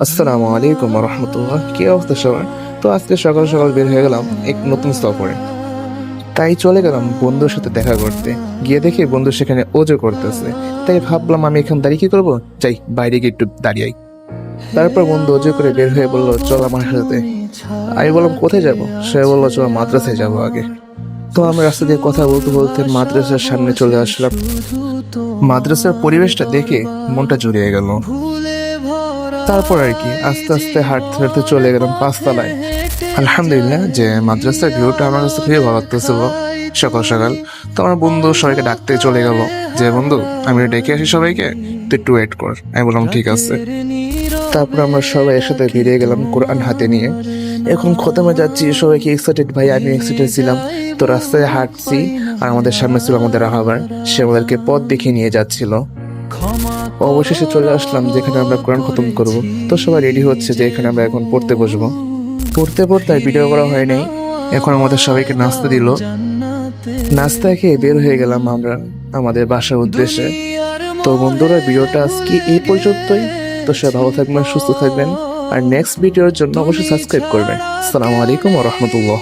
আসসালামু আলাইকুম রহমতুল্লাহ। কি অবস্থা সবার? তো আজকে সকাল সকাল বের হয়ে গেলাম এক নতুন সফরে। তাই চলে গেলাম বন্ধুর সাথে দেখা করতে। গিয়ে দেখি বন্ধু সেখানে ওজো করতেছে। তাই ভাবলাম আমি এখন দাঁড়িয়ে কি করবো, যাই বাইরে গিয়ে একটু দাঁড়িয়ে। তারপর বন্ধু ওজো করে বের হয়ে বললো চল আমার সাথে। আমি বললাম কোথায় যাব? সে বললো চল মাদ্রাসায় যাবো আগে। তো আমরা রাস্তা দিয়ে কথা বলতে বলতে মাদ্রাসার সামনে চলে আসলাম। মাদ্রাসার পরিবেশটা দেখে মনটা জুড়িয়ে গেল। তারপর আর কি আস্তে আস্তে হাঁটতে হাঁটতে চলে গেলাম পাঁচতলায়। আলহামদুলিল্লাহ যে মাদ্রাসার ভিউটা আমার কাছে খুবই ভালো লাগতেছিল সকাল সকাল। তো আমার বন্ধু সবাইকে ডাকতে চলে গেল যে বন্ধু আমি ডেকে আসি সবাইকে, তুই একটু ওয়েট কর। আমি বললাম ঠিক আছে। তারপর আমরা সবাই একসাথে বেরিয়ে গেলাম কোরআন হাতে নিয়ে। এখন খতমে যাচ্ছি, সবাইকে এক্সাইটেড, ভাই আমি এক্সাইটেড ছিলাম। তো রাস্তায় হাঁটছি আর আমাদের সামনে ছিল আমাদের রাহাবার, সে আমাদেরকে পথ দেখিয়ে নিয়ে যাচ্ছিল। অবশেষে চলে আসলাম যেখানে আমরা কোরআন খতম করব। তো সবাই রেডি হচ্ছে যে এখানে আমরা এখন পড়তে বসবো। পড়তে পড়তে আর ভিডিও করা হয় নাই। এখন আমাদের সবাইকে নাস্তা দিল। নাস্তা খেয়ে বের হয়ে গেলাম আমরা আমাদের বাসার উদ্দেশ্যে। তো বন্ধুরা ভিডিওটা আজকে এই পর্যন্তই। তো সবাই ভালো থাকবেন, সুস্থ থাকবেন, আর নেক্সট ভিডিওর জন্য অবশ্যই সাবস্ক্রাইব করবেন। আসসালামু আলাইকুম ওয়া রাহমাতুল্লাহ।